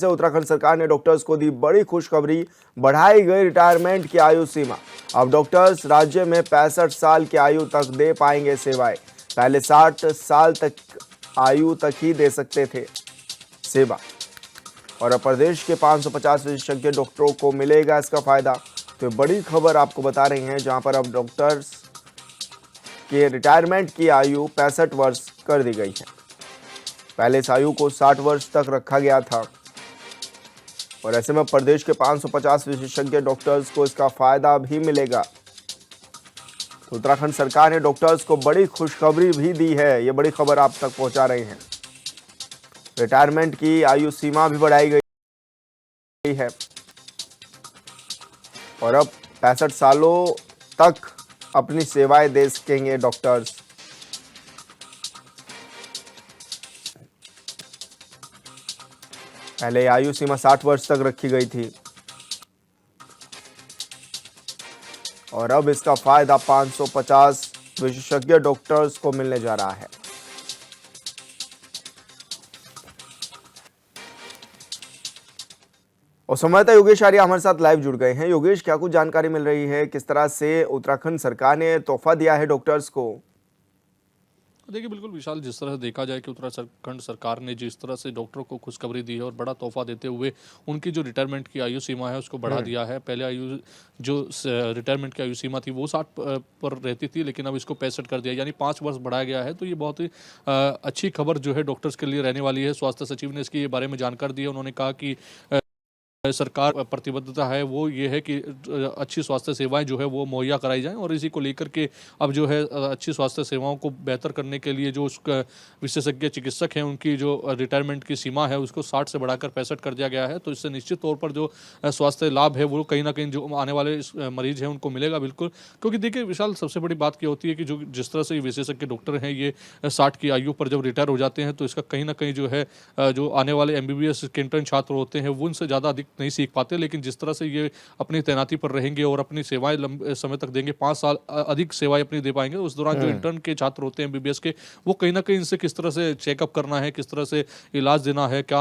से उत्तराखंड सरकार ने डॉक्टर्स को दी बड़ी खुशखबरी, बढ़ाई गई रिटायरमेंट की आयु सीमा। अब डॉक्टर्स राज्य में 65 साल की आयु तक दे पाएंगे सेवाएं। पहले 60 साल तक आयु तक ही दे सकते थे सेवा, और अब प्रदेश के 550 विशेषज्ञ डॉक्टरों को मिलेगा इसका फायदा। तो बड़ी खबर आपको बता रहे हैं, जहां पर अब डॉक्टर्स के रिटायरमेंट की आयु 65 वर्ष कर दी गई है। पहले इस आयु को 60 वर्ष तक रखा गया था, और ऐसे में प्रदेश के 550 विशेषज्ञ डॉक्टर्स को इसका फायदा भी मिलेगा। तो उत्तराखंड सरकार ने डॉक्टर्स को बड़ी खुशखबरी भी दी है, ये बड़ी खबर आप तक पहुंचा रहे हैं। रिटायरमेंट की आयु सीमा भी बढ़ाई गई है, और अब 65 सालों तक अपनी सेवाएं दे सकेंगे डॉक्टर्स। पहले आयु सीमा 60 वर्ष तक रखी गई थी, और अब इसका फायदा 550 विशेषज्ञ डॉक्टर्स को मिलने जा रहा है। और संवाददाता योगेश आर्य हमारे साथ लाइव जुड़ गए हैं। योगेश, क्या कुछ जानकारी मिल रही है, किस तरह से उत्तराखंड सरकार ने तोहफा दिया है डॉक्टर्स को? देखिए बिल्कुल विशाल, जिस तरह से देखा जाए कि उत्तराखंड सरकार ने जिस तरह से डॉक्टरों को खुशखबरी दी है और बड़ा तोहफा देते हुए उनकी जो रिटायरमेंट की आयु सीमा है उसको बढ़ा दिया है। पहले आयु जो रिटायरमेंट की आयु सीमा थी वो 60 पर रहती थी, लेकिन अब इसको 65 कर दिया, यानी 5 वर्ष बढ़ाया गया है। तो ये बहुत ही अच्छी खबर जो है डॉक्टर्स के लिए रहने वाली है। स्वास्थ्य सचिव ने इसके बारे में जानकारी दी है। उन्होंने कहा कि सरकार प्रतिबद्धता है वो ये है कि अच्छी स्वास्थ्य सेवाएं जो है वो मुहैया कराई जाएं, और इसी को लेकर के अब जो है अच्छी स्वास्थ्य सेवाओं को बेहतर करने के लिए जो विशेषज्ञ चिकित्सक हैं उनकी जो रिटायरमेंट की सीमा है उसको 60 से बढ़ाकर 65 कर दिया गया है। तो इससे निश्चित तौर पर जो स्वास्थ्य लाभ है वो कहीं ना कहीं जो आने वाले मरीज हैं उनको मिलेगा बिल्कुल। क्योंकि देखिए विशाल, सबसे बड़ी बात क्या होती है कि जो जिस तरह से विशेषज्ञ डॉक्टर हैं ये 60 की आयु पर जब रिटायर हो जाते हैं तो इसका कहीं ना कहीं जो है जो आने वाले MBBS के इंटर्न छात्र होते हैं वो उनसे ज़्यादा अधिक नहीं सीख पाते। लेकिन जिस तरह से ये अपनी तैनाती पर रहेंगे और अपनी सेवाएं लंबे समय तक देंगे, 5 साल अधिक सेवाएं अपनी दे पाएंगे, उस दौरान जो इंटर्न के छात्र होते हैं MBBS के, वो कहीं ना कहीं इनसे किस तरह से चेकअप करना है, किस तरह से इलाज देना है, क्या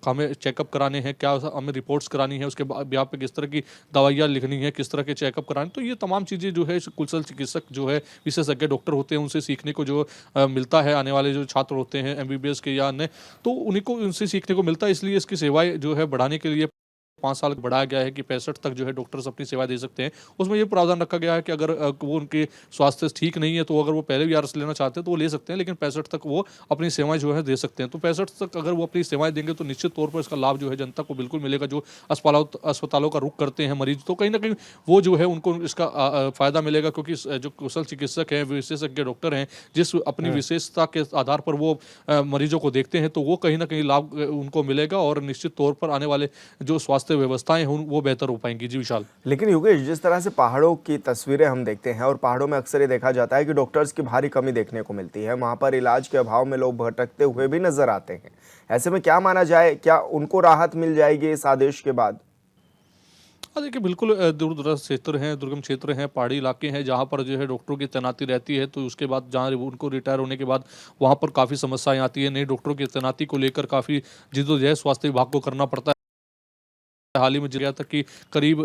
हमें चेकअप कराने हैं, क्या हमें रिपोर्ट्स करानी है, उसके ब्याह पे किस तरह की दवाइयाँ लिखनी है, किस तरह के चेकअप कराने, तो ये तमाम चीज़ें जो है कुशल चिकित्सक जो है विशेषज्ञ डॉक्टर होते हैं उनसे सीखने को जो मिलता है। आने वाले जो छात्र होते हैं MBBS के या अन्य, तो उन्हीं को उनसे सीखने को मिलता है। इसलिए इसकी सेवाएं जो है बढ़ाने के लिए 5 साल बढ़ाया गया है कि 65 तक जो है डॉक्टर्स अपनी सेवा दे सकते हैं। उसमें ये प्रावधान रखा गया है कि अगर वो उनके स्वास्थ्य ठीक नहीं है तो अगर वो पहले भी आरएस लेना चाहते हैं तो वो ले सकते हैं, लेकिन 65 तक वो अपनी सेवाएं जो है दे सकते हैं। तो 65 तक अगर वो अपनी सेवाएं देंगे तो निश्चित तौर पर इसका लाभ जो है जनता को बिल्कुल मिलेगा। जो अस्पतालों का रुख करते हैं मरीज, तो कहीं ना कहीं वो जो है उनको इसका फायदा मिलेगा, क्योंकि जो कुशल चिकित्सक हैं, विशेषज्ञ डॉक्टर हैं, जिस अपनी विशेषता के आधार पर वो मरीजों को देखते हैं, तो वो कहीं ना कहीं लाभ उनको मिलेगा और निश्चित तौर पर आने वाले जो स्वास्थ्य व्यवस्थाएं हैं वो बेहतर हो पाएंगी। जी विशाल। लेकिन योगेश, जिस तरह से पहाड़ों की तस्वीरें हम देखते हैं, और पहाड़ों में अक्सर ये देखा जाता है कि डॉक्टर्स की भारी कमी देखने को मिलती है, वहां पर इलाज के अभाव में लोग भटकते हुए भी नजर आते हैं। ऐसे में क्या माना जाए, क्या उनको राहत मिल जाएगी इस आदेश के बाद? देखिए बिल्कुल, दूर दराज क्षेत्र हैं, दुर्गम क्षेत्र हैं, पहाड़ी इलाके हैं जहाँ पर जो है डॉक्टरों की तैनाती रहती है, तो उसके बाद जहाँ उनको रिटायर होने के बाद वहाँ पर काफ़ी समस्याएं आती है। नए डॉक्टरों की तैनाती को लेकर काफ़ी जिद्दोजहद स्वास्थ्य विभाग को करना पड़ता है। हाल ही में गया था कि करीब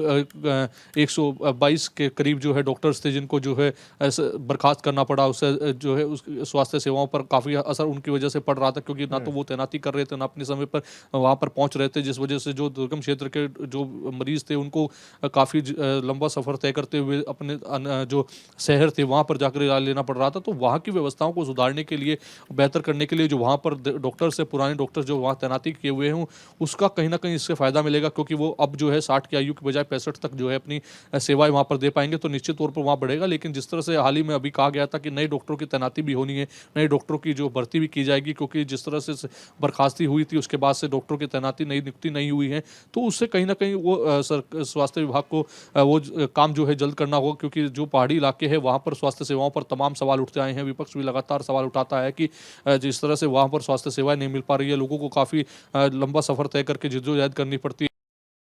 122 के करीब जो है डॉक्टर्स थे जिनको जो है बर्खास्त करना पड़ा। उससे जो है उस स्वास्थ्य सेवाओं पर काफ़ी असर उनकी वजह से पड़ रहा था, क्योंकि ना तो वो तैनाती कर रहे थे, ना अपने समय पर वहाँ पर पहुँच रहे थे, जिस वजह से जो दुर्गम क्षेत्र के जो मरीज थे उनको काफ़ी लंबा सफ़र तय करते हुए अपने जो शहर थे वहाँ पर जाकर इलाज लेना पड़ रहा था। तो वहाँ की व्यवस्थाओं को सुधारने के लिए, बेहतर करने के लिए जो वहाँ पर डॉक्टर्स है, पुराने डॉक्टर्स जो वहाँ तैनाती किए हुए हैं, उसका कहीं ना कहीं इससे फ़ायदा मिलेगा, क्योंकि वो अब जो है 60 की आयु के बजाय 65 तक जो है अपनी सेवाएं वहां पर दे पाएंगे, तो निश्चित तौर पर वहां बढ़ेगा। लेकिन जिस तरह से हाल ही में अभी कहा गया था कि नए डॉक्टरों की तैनाती भी होनी है, नए डॉक्टरों की जो भर्ती भी की जाएगी, क्योंकि जिस तरह से बर्खास्ती हुई थी उसके बाद से डॉक्टरों की तैनाती नई नियुक्ति नहीं हुई है, तो उससे कहीं ना कहीं वो स्वास्थ्य विभाग को वो काम जो है जल्द करना होगा, क्योंकि जो पहाड़ी इलाके हैं वहां पर स्वास्थ्य सेवाओं पर तमाम सवाल उठते आए हैं। विपक्ष भी लगातार सवाल उठाता है कि जिस तरह से वहां पर स्वास्थ्य सेवाएं नहीं मिल पा रही है, लोगों को काफ़ी लंबा सफर तय करके जिद्दोजहद करनी पड़ती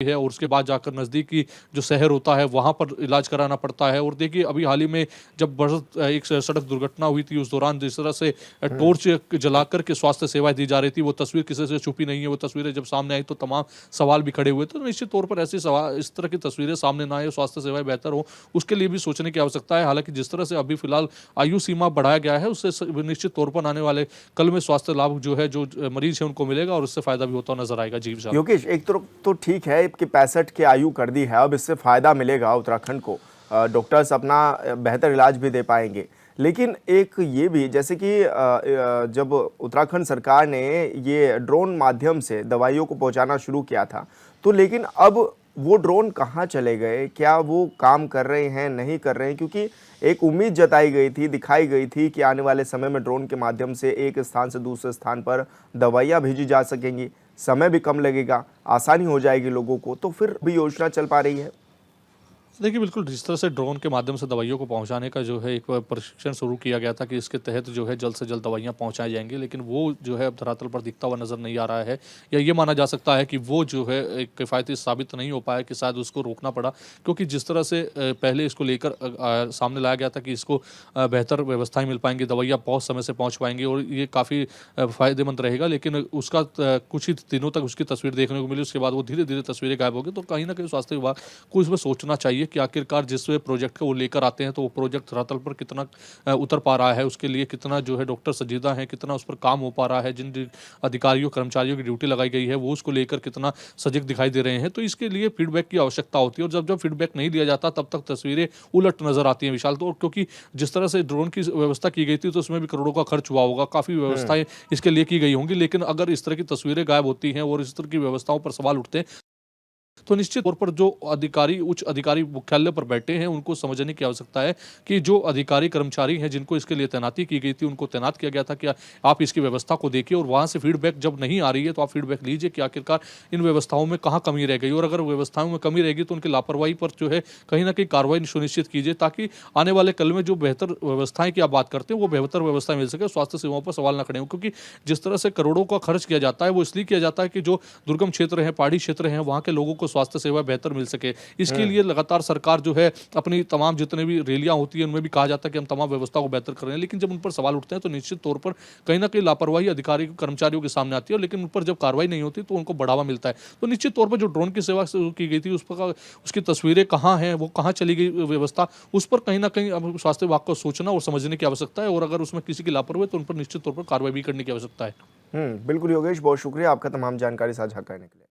है और उसके बाद जाकर नज़दीकी जो शहर होता है वहाँ पर इलाज कराना पड़ता है। और देखिए अभी हाल ही में जब एक सड़क दुर्घटना हुई थी, उस दौरान जिस तरह से टॉर्च जलाकर के स्वास्थ्य सेवाएं दी जा रही थी, वो तस्वीर किसी से छुपी नहीं है। वो तस्वीरें जब सामने आई तो तमाम सवाल भी खड़े हुए। तो निश्चित तौर पर ऐसी सवाल, इस तरह की तस्वीरें सामने ना आए, स्वास्थ्य सेवाएं बेहतर हो, उसके लिए भी सोचने की आवश्यकता है। हालांकि जिस तरह से अभी फिलहाल आयु सीमा बढ़ाया गया है, उससे निश्चित तौर पर आने वाले कल में स्वास्थ्य लाभ जो है, जो मरीज है उनको मिलेगा और उससे फायदा भी होता नजर आएगा। जी विशाल। योगेश, एक तो ठीक है कि 65 की आयु कर दी है, अब इससे फायदा मिलेगा उत्तराखंड को, डॉक्टर्स अपना बेहतर इलाज भी दे पाएंगे। लेकिन एक ये भी, जैसे कि जब उत्तराखंड सरकार ने ये ड्रोन माध्यम से दवाइयों को पहुंचाना शुरू किया था, तो लेकिन अब वो ड्रोन कहाँ चले गए? क्या वो काम कर रहे हैं, नहीं कर रहे हैं? क्योंकि एक उम्मीद जताई गई थी, दिखाई गई थी कि आने वाले समय में ड्रोन के माध्यम से एक स्थान से दूसरे स्थान पर दवाइयाँ भेजी जा सकेंगी, समय भी कम लगेगा, आसानी हो जाएगी लोगों को। तो फिर भी योजना चल पा रही है? देखिए बिल्कुल, जिस तरह से ड्रोन के माध्यम से दवाइयों को पहुंचाने का जो है एक प्रशिक्षण शुरू किया गया था कि इसके तहत जो है जल्द से जल्द दवाइयां पहुंचाई जाएंगी, लेकिन वो जो है अब धरातल पर दिखता हुआ नज़र नहीं आ रहा है। या ये माना जा सकता है कि वो जो है एक किफ़ायती साबित नहीं हो पाया, कि शायद उसको रोकना पड़ा, क्योंकि जिस तरह से पहले इसको लेकर सामने लाया गया था कि इसको बेहतर व्यवस्थाएँ मिल पाएंगी, दवाइयाँ बहुत समय से पहुँच पाएंगी और ये काफ़ी फ़ायदेमंद रहेगा, लेकिन उसका कुछ ही दिनों तक उसकी तस्वीर देखने को मिली। उसके बाद वो धीरे धीरे तस्वीरें गायब हो गई। तो कहीं ना कहीं स्वास्थ्य विभाग को इसमें सोचना चाहिए कि आखिरकार जिस प्रोजेक्ट को वो लेकर आते हैं, तो वो प्रोजेक्ट धरातल पर कितना उतर पा रहा है, उसके लिए कितना जो है डॉक्टर संजीदा है, कितना उस पर काम हो पा रहा है, जिन अधिकारियों कर्मचारियों की ड्यूटी लगाई गई है वो उसको लेकर कितना सजग दिखाई दे रहे हैं। तो इसके लिए फीडबैक की आवश्यकता होती है और जब जब फीडबैक नहीं लिया जाता तब तक तस्वीरें उलट नजर आती हैं विशाल। तो क्योंकि जिस तरह से ड्रोन की व्यवस्था की गई थी तो उसमें भी करोड़ों का खर्च हुआ होगा, काफ़ी व्यवस्थाएं इसके लिए की गई होंगी, लेकिन अगर इस तरह की तस्वीरें गायब होती हैं और इस तरह की व्यवस्थाओं पर सवाल उठते हैं, तो निश्चित तौर पर जो अधिकारी, उच्च अधिकारी मुख्यालय पर बैठे हैं, उनको समझने की आवश्यकता है कि जो अधिकारी कर्मचारी हैं जिनको इसके लिए तैनाती की गई थी, उनको तैनात किया गया था कि आप इसकी व्यवस्था को देखिए और वहाँ से फीडबैक जब नहीं आ रही है तो आप फीडबैक लीजिए कि आखिरकार इन व्यवस्थाओं में कहाँ कमी रह गई, और अगर व्यवस्थाओं में कमी रहेगी तो उनकी लापरवाही पर जो है कहीं ना कहीं कार्रवाई सुनिश्चित कीजिए, ताकि आने वाले कल में जो बेहतर व्यवस्थाएं की आप बात करते हैं वो बेहतर व्यवस्था मिल सके, स्वास्थ्य सेवाओं पर सवाल न खड़े हों। क्योंकि जिस तरह से करोड़ों का खर्च किया जाता है वो इसलिए किया जाता है कि जो दुर्गम क्षेत्र हैं, पहाड़ी क्षेत्र हैं, वहाँ के लोगों को स्वास्थ्य सेवा बेहतर मिल सके। इसके लिए लगातार सरकार जो है अपनी तमाम जितने भी रैलियां होती हैं उनमें भी कहा जाता है कि हम तमाम व्यवस्था को बेहतर कर रहे हैं, लेकिन जब उन पर सवाल उठते हैं तो निश्चित तौर पर कहीं ना कहीं लापरवाही अधिकारी कर्मचारियों के सामने आती है, लेकिन उन पर जब कार्रवाई नहीं होती तो उनको बढ़ावा मिलता है। तो निश्चित तौर पर जो ड्रोन की सेवा शुरू की गई थी उस पर उसकी तस्वीरें कहाँ हैं, वो कहाँ चली गई व्यवस्था, उस पर कहीं ना कहीं अब स्वास्थ्य विभाग को सोचना और समझने की आवश्यकता है, और अगर उसमें किसी की लापरवाही तो उन पर निश्चित तौर पर कार्रवाई भी करने की आवश्यकता है। बिल्कुल योगेश, बहुत शुक्रिया आपका तमाम जानकारी साझा करने के लिए।